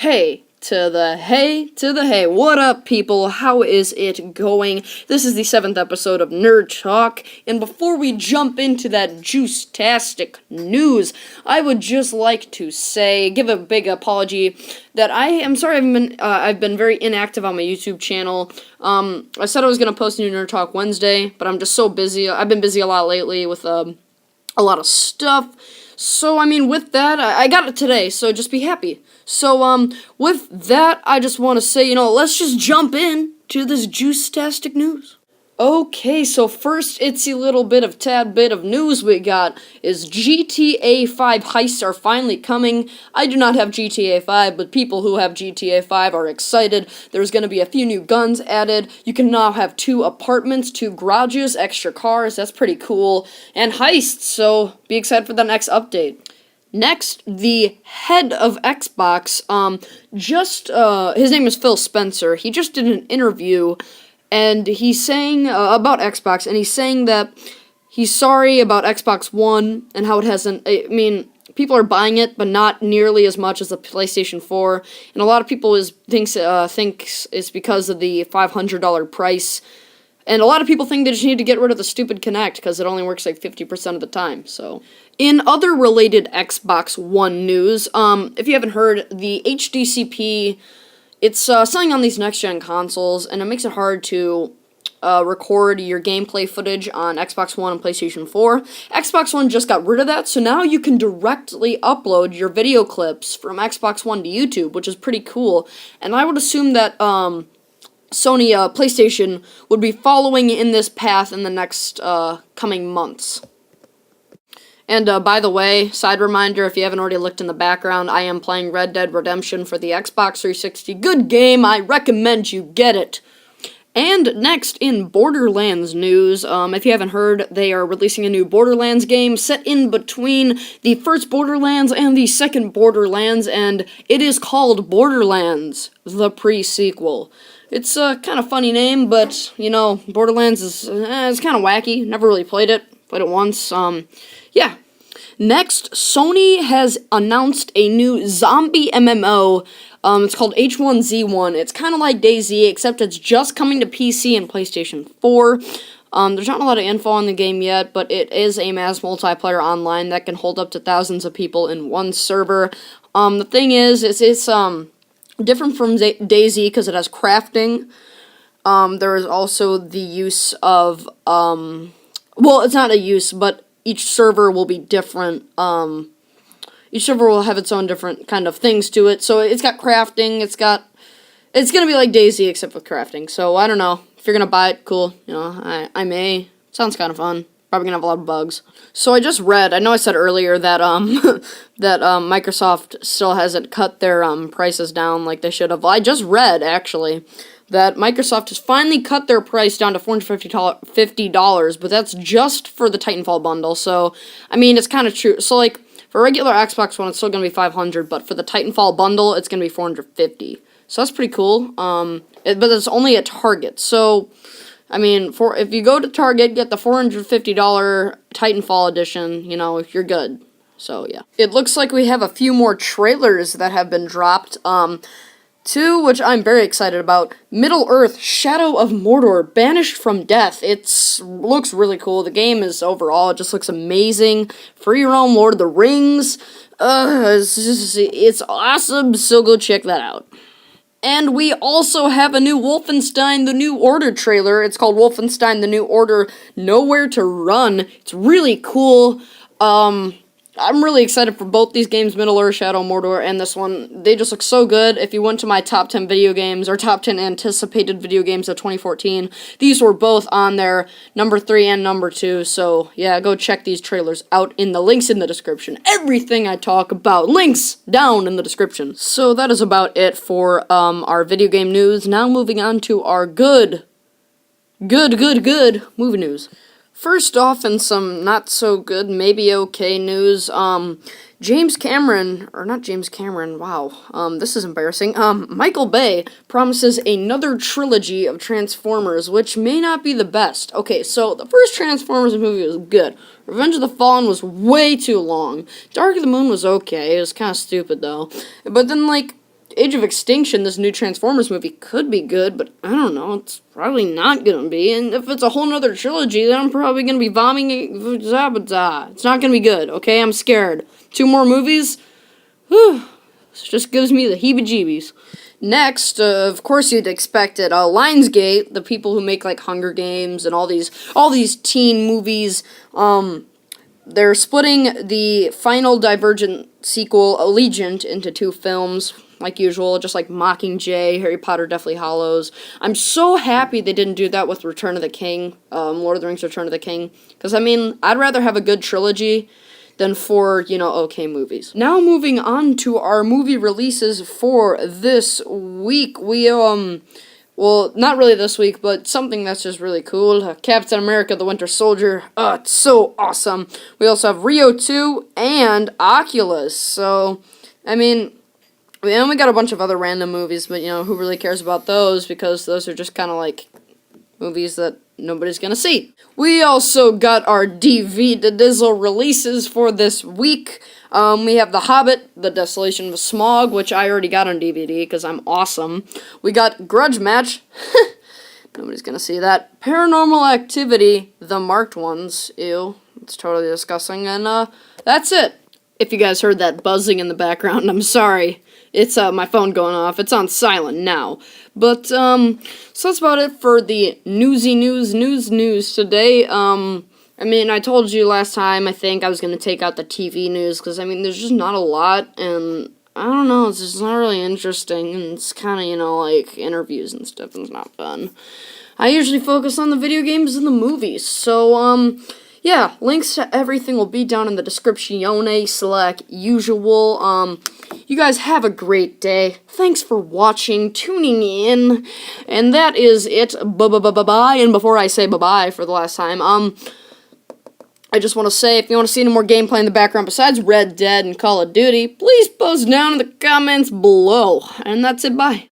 Hey to the hey to the hey. What up, people? How is it going? This is the 7th episode of Nerd Talk, and before we jump into that juice-tastic news, I would just like to give a big apology that I am sorry I've been very inactive on my YouTube channel. I said I was gonna post a new Nerd Talk Wednesday, but I'm just so busy. I've been busy a lot lately with a lot of stuff. So, with that, I got it today, so just be happy. So, with that, I just want to say, let's just jump in to this juice-tastic news. Okay, so first itsy little tad bit of news we got is GTA 5 heists are finally coming. I do not have GTA 5, but people who have GTA 5 are excited. There's going to be a few new guns added. You can now have 2 apartments, 2 garages, extra cars. That's pretty cool. And heists, so be excited for the next update. Next, the head of Xbox, his name is Phil Spencer. He just did an interview, and he's saying about Xbox, and he's saying that he's sorry about Xbox One and how it hasn't. People are buying it, but not nearly as much as the PlayStation 4, and a lot of people thinks it's because of the $500 price. And a lot of people think they just need to get rid of the stupid Kinect because it only works like 50% of the time. So, in other related Xbox One news, if you haven't heard, the HDCP, it's selling on these next-gen consoles, and it makes it hard to record your gameplay footage on Xbox One and PlayStation 4. Xbox One just got rid of that, so now you can directly upload your video clips from Xbox One to YouTube, which is pretty cool. And I would assume that Sony PlayStation would be following in this path in the next coming months. And by the way, side reminder, if you haven't already looked in the background, I am playing Red Dead Redemption for the Xbox 360. Good game, I recommend you get it. And next, in Borderlands news, if you haven't heard, they are releasing a new Borderlands game set in between the first Borderlands and the second Borderlands, and it is called Borderlands, the pre-sequel. It's a kind of funny name, but, Borderlands is it's kind of wacky. Never really played it. Played it once. Yeah. Next, Sony has announced a new zombie MMO. It's called H1Z1. It's kind of like DayZ, except it's just coming to PC and PlayStation 4. There's not a lot of info on the game yet, but it is a mass multiplayer online that can hold up to thousands of people in one server. The thing is, it's different from DayZ because it has crafting. There is also the use of, it's not a use, but each server will be different. Each server will have its own different kind of things to it. So it's got crafting, it's going to be like DayZ except with crafting. So I don't know. If you're going to buy it, cool. I may. Sounds kind of fun. Probably going to have a lot of bugs. So I just read, I know I said earlier that, that Microsoft still hasn't cut their prices down like they should have. Well, I just read, actually, that Microsoft has finally cut their price down to $450, but that's just for the Titanfall bundle. So, it's kind of true. So, for regular Xbox One, it's still going to be $500, but for the Titanfall bundle, it's going to be $450. So that's pretty cool. But it's only at Target. So, if you go to Target, get the $450 Titanfall edition, you're good. So, yeah. It looks like we have a few more trailers that have been dropped. Two, which I'm very excited about. Middle-earth, Shadow of Mordor, Banished from Death. It looks really cool. The game is, overall, it just looks amazing. Free roam Lord of the Rings. It's awesome, so go check that out. And we also have a new Wolfenstein The New Order trailer. It's called Wolfenstein The New Order Nowhere to Run. It's really cool. I'm really excited for both these games, Middle-earth, Shadow of Mordor, and this one. They just look so good. If you went to my top 10 video games, or top 10 anticipated video games of 2014, these were both on there, number 3 and number 2, so yeah, go check these trailers out in the links in the description. Everything I talk about, links down in the description. So that is about it for our video game news. Now moving on to our good movie news. First off, in some not-so-good, maybe okay news, James Cameron, or not James Cameron, wow, this is embarrassing, Michael Bay promises another trilogy of Transformers, which may not be the best. Okay, so the first Transformers movie was good. Revenge of the Fallen was way too long. Dark of the Moon was okay, it was kind of stupid, though. But then, Age of Extinction, this new Transformers movie, could be good, but I don't know, it's probably not gonna be. And if it's a whole nother trilogy, then I'm probably gonna be vomiting. It's not gonna be good, okay? I'm scared. 2 more movies? Whew. This just gives me the heebie-jeebies. Next, of course you'd expect it, Lionsgate, the people who make, like, Hunger Games and all these teen movies, they're splitting the final Divergent sequel, Allegiant, into 2 films, like usual, just like Mockingjay, Harry Potter, Deathly Hallows. I'm so happy they didn't do that with Return of the King, Lord of the Rings, Return of the King, because, I mean, I'd rather have a good trilogy than 4, okay movies. Now moving on to our movie releases for this week, well, not really this week, but something that's just really cool. Captain America, the Winter Soldier. It's so awesome. We also have Rio 2 and Oculus. So, I mean, we only got a bunch of other random movies, but, who really cares about those? Because those are just kind of like movies that nobody's gonna see. We also got our DV to Dizzle releases for this week. We have The Hobbit, The Desolation of Smaug, which I already got on DVD because I'm awesome. We got Grudge Match. Nobody's gonna see that. Paranormal Activity, The Marked Ones. Ew. It's totally disgusting. And, that's it. If you guys heard that buzzing in the background, I'm sorry. It's, my phone going off. It's on silent now. But, so that's about it for the newsy news today. I mean, I told you last time, I think, I was going to take out the TV news, because, I mean, there's just not a lot, and I don't know, it's just not really interesting, and it's kind of, like, interviews and stuff, and it's not fun. I usually focus on the video games and the movies, so, yeah, links to everything will be down in the description, like usual. You guys have a great day. Thanks for watching, tuning in, and that is it. Bye-bye. And before I say bye-bye for the last time, I just want to say, if you want to see any more gameplay in the background besides Red Dead and Call of Duty, please post down in the comments below. And that's it, bye.